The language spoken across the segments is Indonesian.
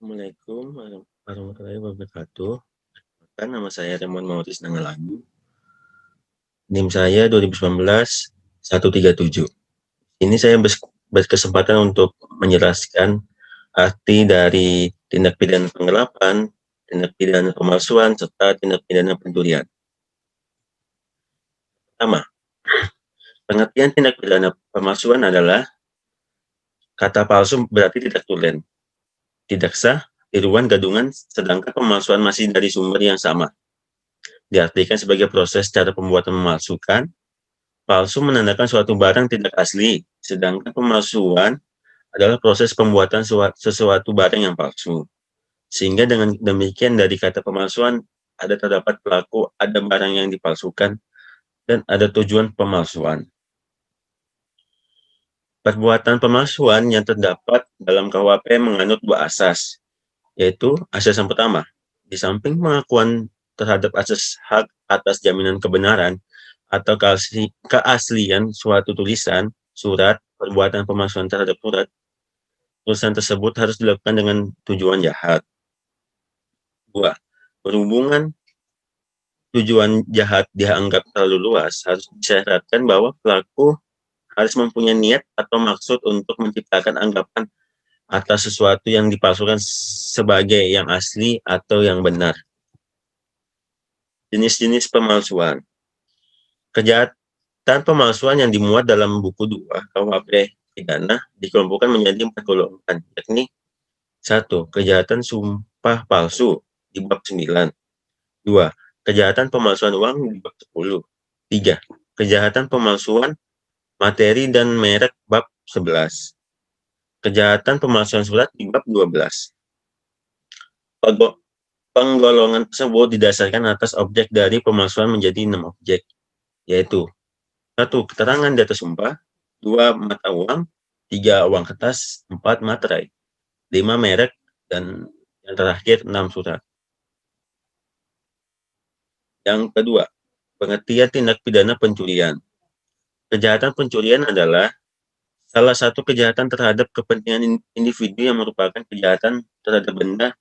Assalamualaikum warahmatullahi wabarakatuh. Nama saya Raymond Maurice Nangalagu. NIM saya 2019-137. Ini saya berkesempatan untuk menjelaskan arti dari tindak pidana penggelapan, tindak pidana pemalsuan, serta tindak pidana pencurian. Pertama, pengertian tindak pidana pemalsuan adalah kata palsu berarti tidak tulen, tidak sah, tiruan, gadungan, sedangkan pemalsuan masih dari sumber yang sama. Diartikan sebagai proses cara pembuatan memalsukan. Palsu menandakan suatu barang tidak asli, sedangkan pemalsuan adalah proses pembuatan sesuatu barang yang palsu. Sehingga dengan demikian dari kata pemalsuan terdapat pelaku, ada barang yang dipalsukan, dan ada tujuan pemalsuan. Perbuatan pemalsuan yang terdapat dalam KUHP menganut dua asas, yaitu asas yang pertama, di samping pengakuan terhadap asas hak atas jaminan kebenaran atau keaslian suatu tulisan, surat, perbuatan pemalsuan terhadap surat, tulisan tersebut harus dilakukan dengan tujuan jahat. 2. Berhubungan tujuan jahat dianggap terlalu luas, harus disyaratkan bahwa pelaku harus mempunyai niat atau maksud untuk menciptakan anggapan atas sesuatu yang dipalsukan sebagai yang asli atau yang benar. Jenis-jenis pemalsuan. Kejahatan pemalsuan yang dimuat dalam buku 2 KUHP pidana dikelompokkan menjadi 4 golongan, yakni 1. Kejahatan sumpah palsu di bab 9. 2. Kejahatan pemalsuan uang di bab 10. 3. Kejahatan pemalsuan materi dan merek bab 11. Kejahatan pemalsuan surat di bab 12. Penggolongan tersebut didasarkan atas objek dari pemalsuan menjadi 6 objek, yaitu 1. Keterangan di atas sumpah, 2. Mata uang, 3. Uang kertas, 4. Materai, 5. Merek, dan yang terakhir 6. Surat. Yang kedua, pengertian tindak pidana pencurian. Kejahatan pencurian adalah salah satu kejahatan terhadap kepentingan individu yang merupakan kejahatan terhadap benda,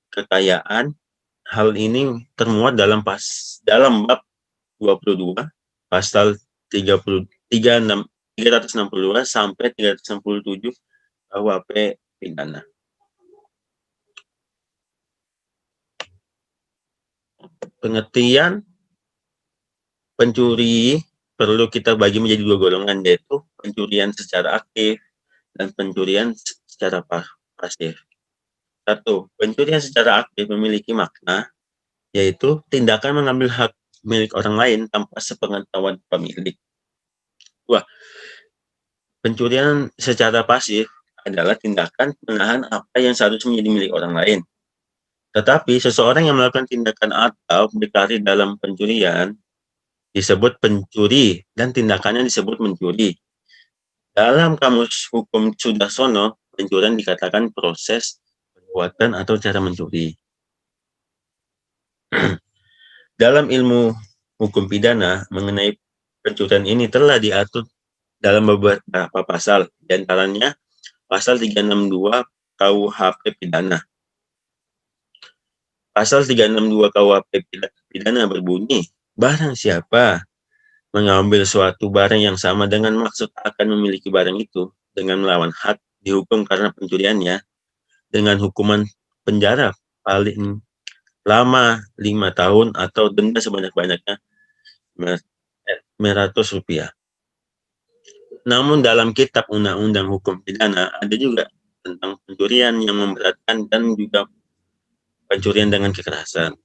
kekayaan. Hal ini termuat dalam bab 22, pasal 362 sampai 367 KUHP pidana. Pengertian pencuri perlu kita bagi menjadi 2 golongan, yaitu pencurian secara aktif dan pencurian secara pasif. 1. Pencurian secara aktif memiliki makna, yaitu tindakan mengambil hak milik orang lain tanpa sepengetahuan pemilik. 2. Pencurian secara pasif adalah tindakan menahan apa yang seharusnya menjadi milik orang lain. Tetapi seseorang yang melakukan tindakan atau berkarir dalam pencurian disebut pencuri dan tindakannya disebut mencuri. Dalam Kamus Hukum Sudarsono, pencurian dikatakan proses, perbuatan, atau cara mencuri. Dalam ilmu hukum pidana mengenai pencurian ini telah diatur dalam beberapa pasal, di antaranya pasal 362 KUHP pidana. Pasal 362 KUHP pidana berbunyi, barang siapa mengambil suatu barang yang sama dengan maksud akan memiliki barang itu dengan melawan hak, dihukum karena pencuriannya dengan hukuman penjara paling lama 5 tahun atau denda sebanyak-banyaknya Rp500. Namun dalam kitab undang-undang hukum pidana ada juga tentang pencurian yang memberatkan dan juga pencurian dengan kekerasan.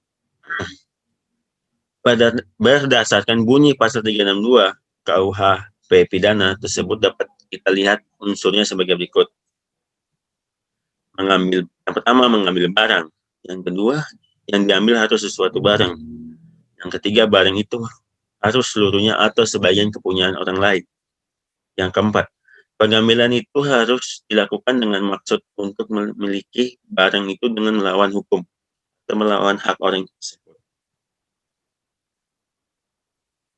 Berdasarkan bunyi pasal 362 KUHP pidana tersebut dapat kita lihat unsurnya sebagai berikut. Yang pertama, mengambil barang. Yang kedua, yang diambil harus sesuatu barang. Yang ketiga, barang itu harus seluruhnya atau sebagian kepunyaan orang lain. Yang keempat, pengambilan itu harus dilakukan dengan maksud untuk memiliki barang itu dengan melawan hukum atau melawan hak orang tersebut.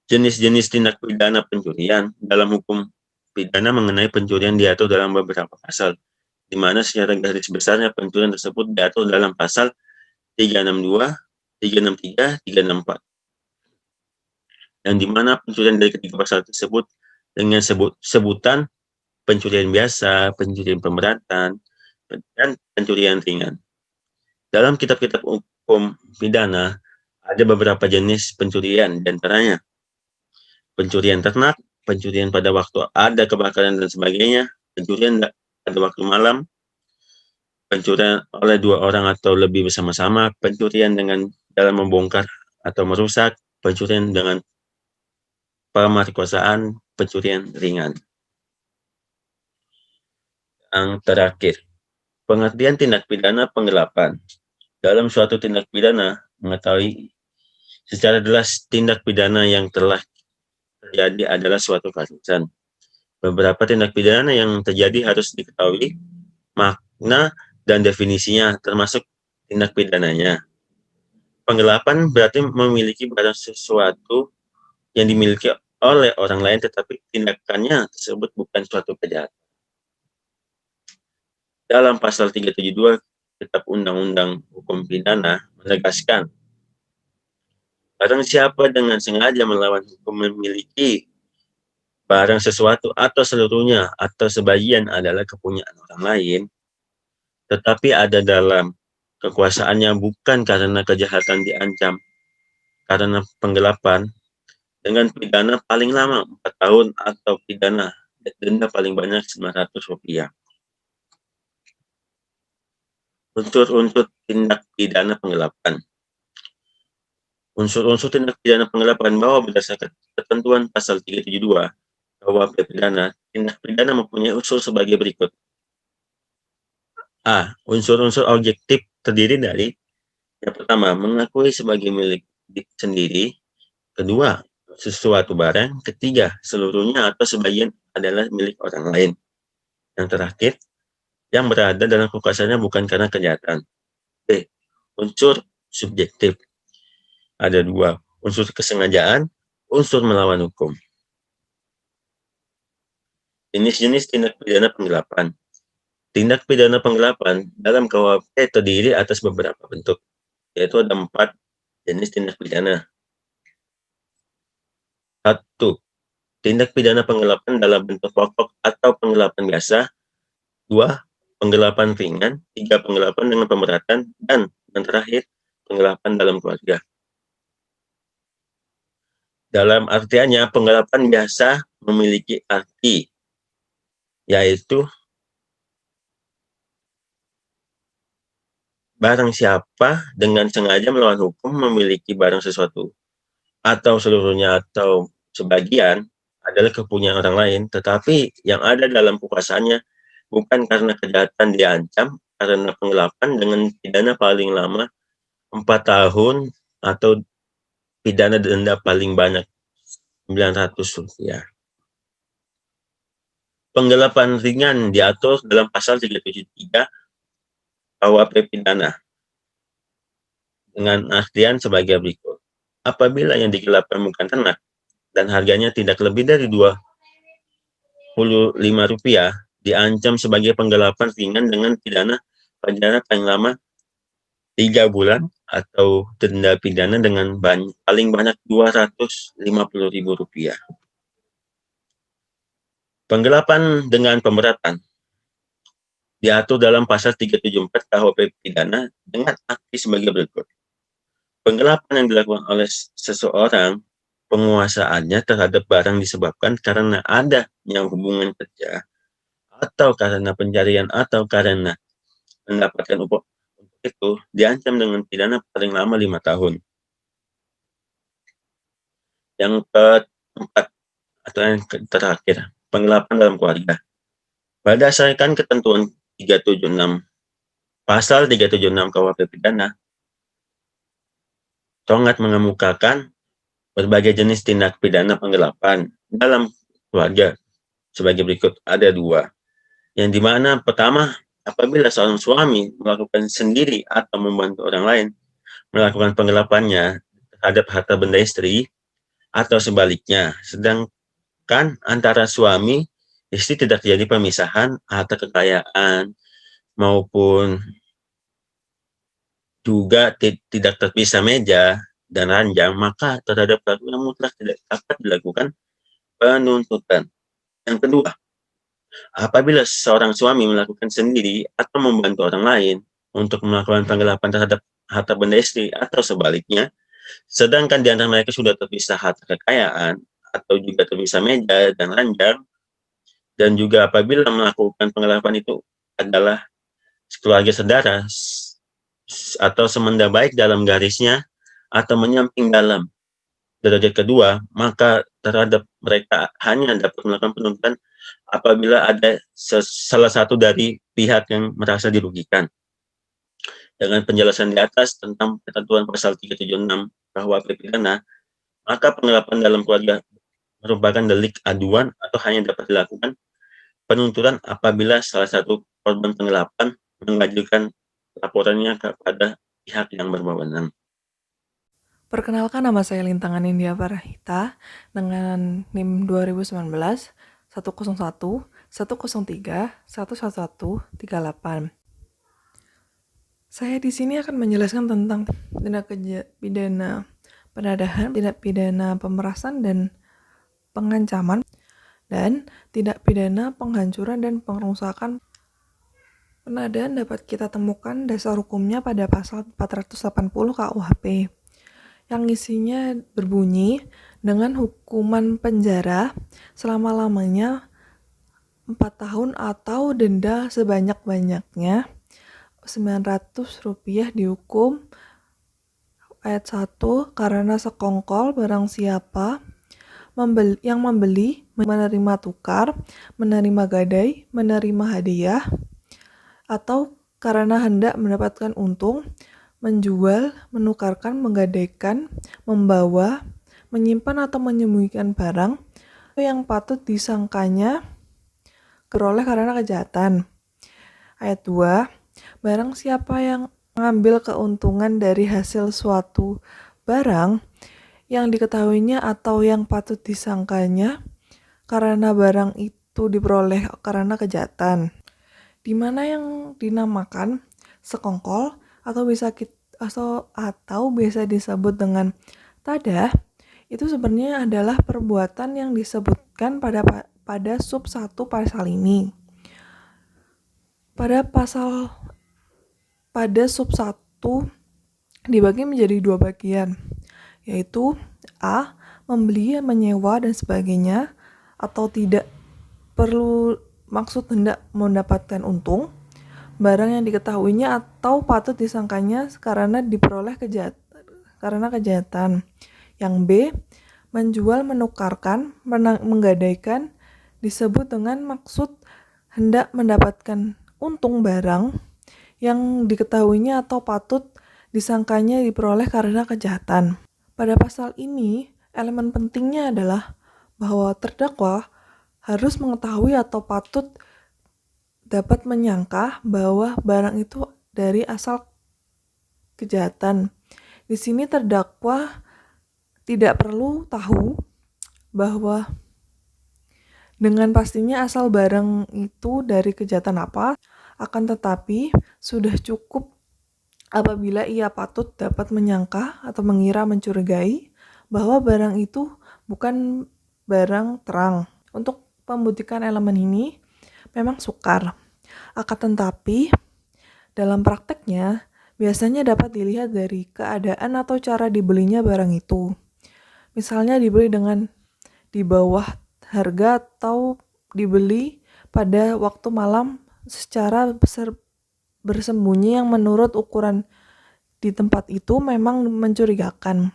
Jenis-jenis tindak pidana pencurian dalam hukum pidana mengenai pencurian diatur dalam beberapa pasal. di mana secara garis besarnya pencurian tersebut diatur dalam pasal 362, 363, 364. Yang di mana pencurian dari ketiga pasal tersebut dengan sebutan pencurian biasa, pencurian pemberatan, dan pencurian ringan. Dalam kitab-kitab hukum pidana, ada beberapa jenis pencurian, di antaranya pencurian ternak, pencurian pada waktu ada kebakaran dan sebagainya, pencurian pada waktu malam, pencurian oleh dua orang atau lebih bersama-sama, pencurian dengan dalam membongkar atau merusak, pencurian dengan pemerkosaan, pencurian ringan. Yang terakhir, pengertian tindak pidana penggelapan. Dalam suatu tindak pidana, mengetahui secara jelas tindak pidana yang telah terjadi adalah suatu kasus. Beberapa tindak pidana yang terjadi harus diketahui makna dan definisinya, termasuk tindak pidananya. Penggelapan berarti memiliki barang sesuatu yang dimiliki oleh orang lain, tetapi tindakannya tersebut bukan suatu kejahatan. Dalam pasal 372 Kitab Undang-Undang Hukum Pidana menegaskan, barang siapa dengan sengaja melawan hukum memiliki barang sesuatu atau seluruhnya atau sebagian adalah kepunyaan orang lain, tetapi ada dalam kekuasaannya bukan karena kejahatan diancam karena penggelapan, dengan pidana paling lama 4 tahun atau pidana denda paling banyak Rp900. Unsur-unsur tindak pidana penggelapan. Unsur-unsur tindak pidana penggelapan bahwa berdasarkan ketentuan pasal 372 KUHP pidana, tindak pidana mempunyai unsur sebagai berikut. A. Unsur-unsur objektif terdiri dari yang pertama, mengakui sebagai milik sendiri. Kedua, sesuatu barang. Ketiga, seluruhnya atau sebagian adalah milik orang lain. Yang terakhir, yang berada dalam kekuasaannya bukan karena kejahatan. B. Unsur subjektif. Ada dua, unsur kesengajaan, unsur melawan hukum. Jenis-jenis tindak pidana penggelapan. Tindak pidana penggelapan dalam KUHP terdiri atas beberapa bentuk, yaitu ada 4 jenis tindak pidana. 1. Tindak pidana penggelapan dalam bentuk pokok atau penggelapan biasa. 2. Penggelapan ringan. 3. Penggelapan dengan pemberatan. Dan yang terakhir, penggelapan dalam keluarga. Dalam artiannya, penggelapan biasa memiliki arti, yaitu barang siapa dengan sengaja melawan hukum memiliki barang sesuatu atau seluruhnya atau sebagian adalah kepunyaan orang lain, tetapi yang ada dalam kekuasaannya bukan karena kejahatan diancam karena penggelapan dengan pidana paling lama 4 tahun atau pidana denda paling banyak Rp900. Penggelapan ringan diatur dalam pasal 373 KUHP pidana dengan artian sebagai berikut. Apabila yang digelapkan bukan ternak dan harganya tidak lebih dari Rp25, diancam sebagai penggelapan ringan dengan pidana penjara paling lama 3 bulan atau denda pidana dengan paling banyak Rp250.000. Penggelapan dengan pemberatan diatur dalam pasal 374 KUHP pidana dengan arti sebagai berikut. Penggelapan yang dilakukan oleh seseorang penguasaannya terhadap barang disebabkan karena adanya hubungan kerja atau karena pencarian atau karena mendapatkan upah untuk itu diancam dengan pidana paling lama 5 tahun. Yang keempat atau yang terakhir, penggelapan dalam keluarga. Berdasarkan ketentuan 376 pasal 376 KUHP pidana, Tongat mengemukakan berbagai jenis tindak pidana penggelapan dalam keluarga sebagai berikut. Ada 2, yang dimana pertama, apabila seorang suami melakukan sendiri atau membantu orang lain melakukan penggelapannya terhadap harta benda istri atau sebaliknya, sedangkan antara suami istri tidak terjadi pemisahan harta kekayaan maupun juga tidak terpisah meja dan ranjang, maka terhadap pelaku yang mutlak tidak dapat dilakukan penuntutan. Yang kedua, apabila seorang suami melakukan sendiri atau membantu orang lain untuk melakukan penggelapan terhadap harta benda istri atau sebaliknya, sedangkan di antara mereka sudah terpisah harta kekayaan atau juga terpisah meja dan ranjang, dan juga apabila melakukan penggelapan itu adalah keluarga saudara atau semenda baik dalam garisnya atau menyamping dalam derajat kedua, maka terhadap mereka hanya dapat melakukan penuntutan apabila ada salah satu dari pihak yang merasa dirugikan. Dengan penjelasan di atas tentang ketentuan pasal 376 KUHP pidana, maka penggelapan dalam keluarga merupakan delik aduan atau hanya dapat dilakukan penuntutan apabila salah satu korban penggelapan mengajukan laporannya kepada pihak yang berwenang. Perkenalkan, nama saya Lintangan India Farahita dengan NIM 2019 101 103 11138. Saya di sini akan menjelaskan tentang tindak pidana penadahan, tindak pidana pemerasan dan pengancaman, dan tindak pidana penghancuran dan pengrusakan. Penadahan dapat kita temukan dasar hukumnya pada pasal 480 KUHP yang isinya berbunyi dengan hukuman penjara selama-lamanya 4 tahun atau denda sebanyak-banyaknya Rp900 dihukum. Ayat 1, karena sekongkol barang siapa yang membeli, menerima tukar, menerima gadai, menerima hadiah, atau karena hendak mendapatkan untung, menjual, menukarkan, menggadaikan, membawa, menyimpan atau menyembunyikan barang yang patut disangkanya peroleh karena kejahatan. Ayat 2, barang siapa yang mengambil keuntungan dari hasil suatu barang yang diketahuinya atau yang patut disangkanya karena barang itu diperoleh karena kejahatan, di mana yang dinamakan sekongkol atau biasa disebut dengan tadah, itu sebenarnya adalah perbuatan yang disebutkan pada sub 1 pasal ini. Pada sub 1 dibagi menjadi 2 bagian, yaitu A, membeli, menyewa, dan sebagainya, atau tidak perlu maksud hendak mendapatkan untung, barang yang diketahuinya atau patut disangkanya karena diperoleh karena kejahatan. Yang B, menjual, menukarkan, menggadaikan, disebut dengan maksud hendak mendapatkan untung barang yang diketahuinya atau patut disangkanya diperoleh karena kejahatan. Pada pasal ini, elemen pentingnya adalah bahwa terdakwa harus mengetahui atau patut dapat menyangka bahwa barang itu dari asal kejahatan. Di sini terdakwa tidak perlu tahu bahwa dengan pastinya asal barang itu dari kejahatan apa, akan tetapi sudah cukup apabila ia patut dapat menyangka atau mengira, mencurigai bahwa barang itu bukan barang terang. Untuk membuktikan elemen ini memang sukar. Akan tetapi dalam prakteknya biasanya dapat dilihat dari keadaan atau cara dibelinya barang itu. Misalnya dibeli dengan di bawah harga atau dibeli pada waktu malam secara bersembunyi yang menurut ukuran di tempat itu memang mencurigakan.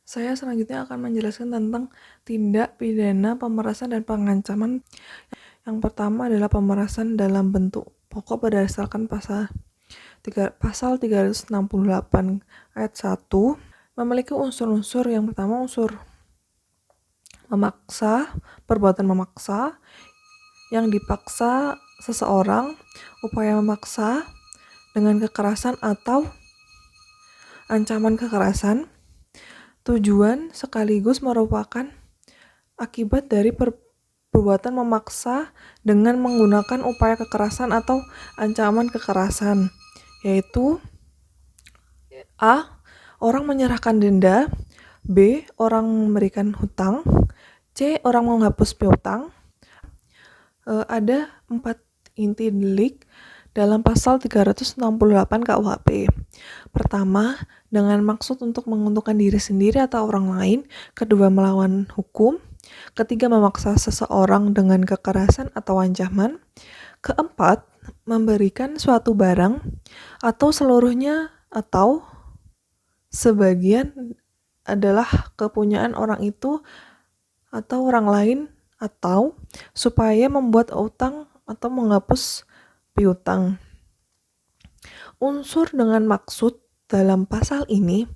Saya selanjutnya akan menjelaskan tentang tindak pidana pemerasan dan pengancaman. Yang pertama adalah pemerasan dalam bentuk pokok berdasarkan pasal 368 ayat 1 memiliki unsur-unsur. Yang pertama, unsur memaksa, perbuatan memaksa, yang dipaksa seseorang, upaya memaksa dengan kekerasan atau ancaman kekerasan, tujuan sekaligus merupakan akibat dari perbuatan memaksa dengan menggunakan upaya kekerasan atau ancaman kekerasan, yaitu A. Orang menyerahkan denda, B. Orang memberikan hutang, C. Orang menghapus piutang. Ada 4 inti delik dalam pasal 368 KUHP. Pertama, dengan maksud untuk menguntungkan diri sendiri atau orang lain. Kedua, melawan hukum. Ketiga, memaksa seseorang dengan kekerasan atau ancaman. Keempat, memberikan suatu barang atau seluruhnya atau sebagian adalah kepunyaan orang itu atau orang lain, atau supaya membuat utang atau menghapus piutang. Unsur dengan maksud dalam pasal ini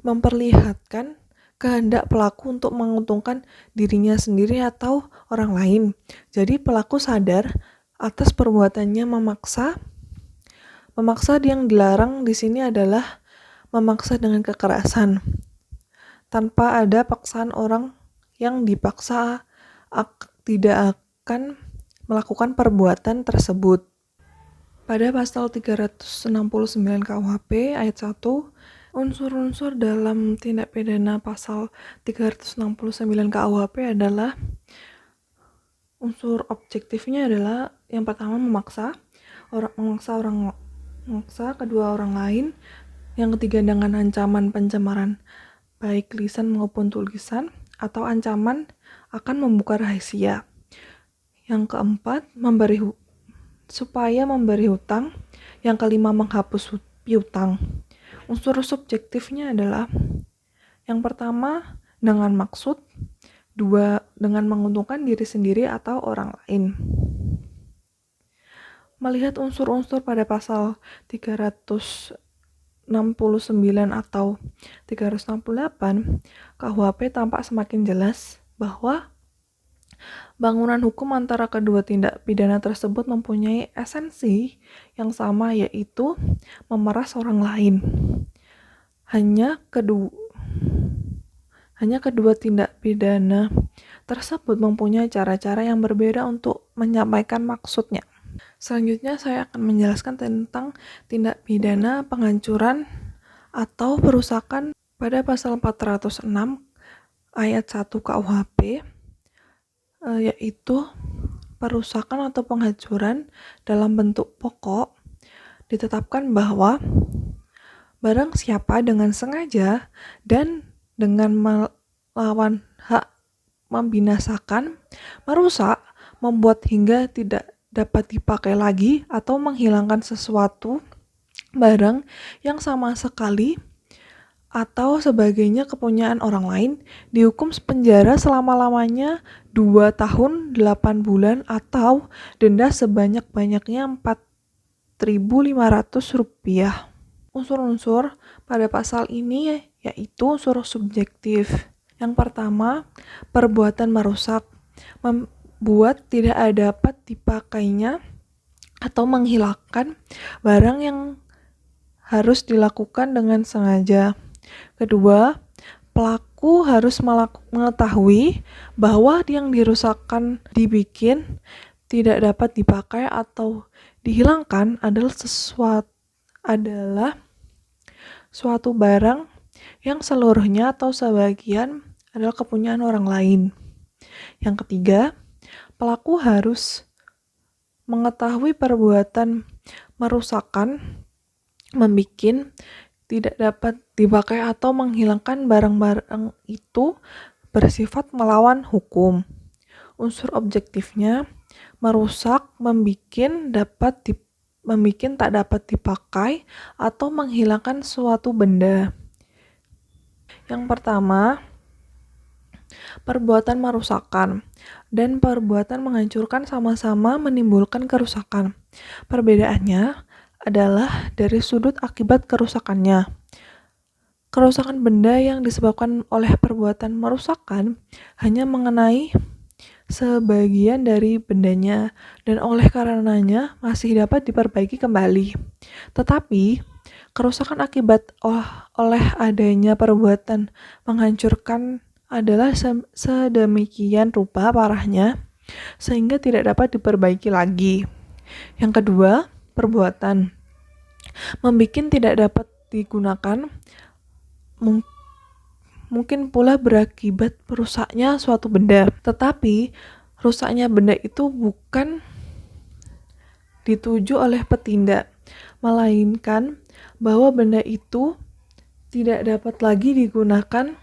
memperlihatkan kehendak pelaku untuk menguntungkan dirinya sendiri atau orang lain. Jadi pelaku sadar atas perbuatannya memaksa. Memaksa yang dilarang di sini adalah memaksa dengan kekerasan. Tanpa ada paksaan, orang yang dipaksa tidak akan melakukan perbuatan tersebut. Pada pasal 369 KUHP ayat 1, unsur-unsur dalam tindak pidana pasal 369 KUHP adalah unsur objektifnya adalah yang pertama memaksa, kedua orang lain, yang ketiga dengan ancaman pencemaran baik lisan maupun tulisan atau ancaman akan membuka rahasia. Yang keempat, supaya memberi hutang. Yang kelima, menghapus piutang. Unsur subjektifnya adalah yang pertama, dengan maksud. Dua, dengan menguntungkan diri sendiri atau orang lain. Melihat unsur-unsur pada pasal 369 atau 368, KUHP tampak semakin jelas bahwa bangunan hukum antara kedua tindak pidana tersebut mempunyai esensi yang sama, yaitu memeras orang lain. Hanya kedua tindak pidana tersebut mempunyai cara-cara yang berbeda untuk menyampaikan maksudnya. Selanjutnya saya akan menjelaskan tentang tindak pidana penghancuran atau perusakan pada pasal 406 ayat 1 KUHP, yaitu perusakan atau penghancuran dalam bentuk pokok. Ditetapkan bahwa barang siapa dengan sengaja dan dengan melawan hak membinasakan, merusak, membuat hingga tidak dapat dipakai lagi atau menghilangkan sesuatu barang yang sama sekali atau sebagainya kepunyaan orang lain, dihukum penjara selama-lamanya 2 tahun 8 bulan atau denda sebanyak-banyaknya Rp4.500. Unsur-unsur pada pasal ini yaitu unsur subjektif. Yang pertama, perbuatan merusak, membuat tidak dapat dipakainya atau menghilangkan barang yang harus dilakukan dengan sengaja. Kedua, pelaku harus mengetahui bahwa yang dirusakkan, dibikin, tidak dapat dipakai atau dihilangkan adalah suatu barang yang seluruhnya atau sebagian adalah kepunyaan orang lain. Yang ketiga, pelaku harus mengetahui perbuatan merusakkan, membikin, tidak dapat dipakai atau menghilangkan barang-barang itu bersifat melawan hukum. Unsur objektifnya, merusak, membikin, tak dapat dipakai atau menghilangkan suatu benda. Yang pertama, perbuatan merusakkan dan perbuatan menghancurkan sama-sama menimbulkan kerusakan. Perbedaannya adalah dari sudut akibat kerusakannya. Kerusakan benda yang disebabkan oleh perbuatan merusakkan hanya mengenai sebagian dari bendanya dan oleh karenanya masih dapat diperbaiki kembali. Tetapi kerusakan akibat oleh adanya perbuatan menghancurkan adalah sedemikian rupa parahnya sehingga tidak dapat diperbaiki lagi. Yang kedua, perbuatan. Membikin tidak dapat digunakan mungkin pula berakibat rusaknya suatu benda. Tetapi, rusaknya benda itu bukan dituju oleh petindak, melainkan bahwa benda itu tidak dapat lagi digunakan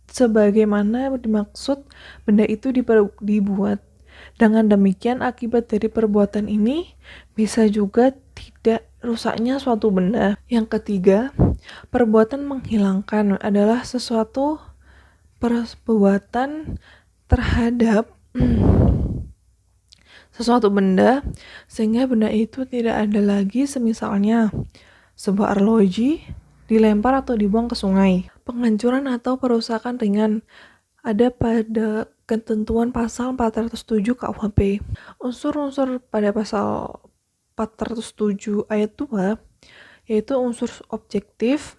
sebagaimana dimaksud benda itu dibuat. Dengan demikian, akibat dari perbuatan ini bisa juga tidak rusaknya suatu benda. Yang ketiga, perbuatan menghilangkan adalah sesuatu perbuatan terhadap sesuatu benda sehingga benda itu tidak ada lagi, semisalnya sebuah arloji dilempar atau dibuang ke sungai. Penghancuran atau perusakan ringan ada pada ketentuan pasal 407 KUHP. Unsur-unsur pada pasal 407 ayat 2 yaitu unsur objektif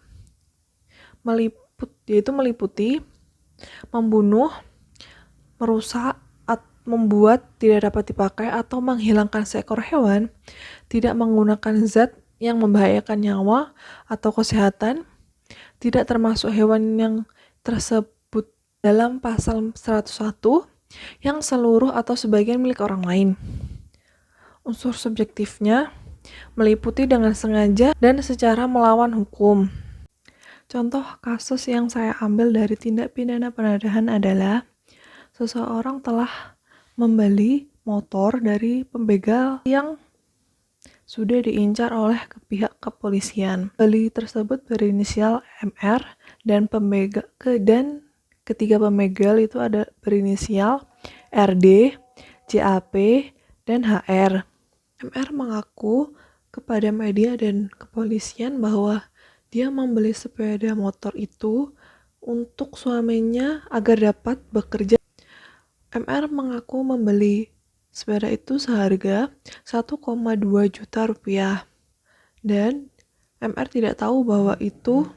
meliputi membunuh, merusak, membuat tidak dapat dipakai atau menghilangkan seekor hewan, tidak menggunakan zat yang membahayakan nyawa atau kesehatan, tidak termasuk hewan yang tersebut dalam pasal 101 yang seluruh atau sebagian milik orang lain. Unsur subjektifnya meliputi dengan sengaja dan secara melawan hukum. Contoh kasus yang saya ambil dari tindak pidana penadahan adalah seseorang telah membeli motor dari pembegal yang sudah diincar oleh pihak kepolisian. Pembeli tersebut berinisial MR dan ketiga pembegal itu ada berinisial RD, JAP, dan HR. MR mengaku kepada media dan kepolisian bahwa dia membeli sepeda motor itu untuk suaminya agar dapat bekerja. MR mengaku membeli sepeda itu seharga 1,2 juta rupiah. Dan MR tidak tahu bahwa itu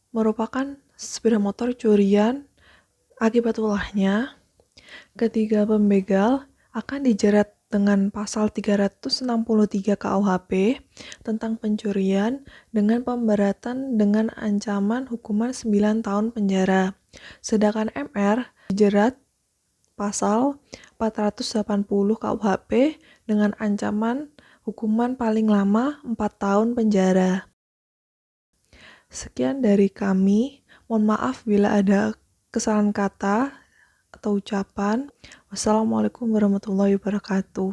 merupakan sepeda motor curian. Akibat ulahnya, ketiga pembegal akan dijerat dengan pasal 363 KUHP tentang pencurian dengan pemberatan dengan ancaman hukuman 9 tahun penjara. Sedangkan MR dijerat pasal 480 KUHP dengan ancaman hukuman paling lama 4 tahun penjara. Sekian dari kami. Mohon maaf bila ada kesalahan kata atau ucapan. Wassalamualaikum warahmatullahi wabarakatuh.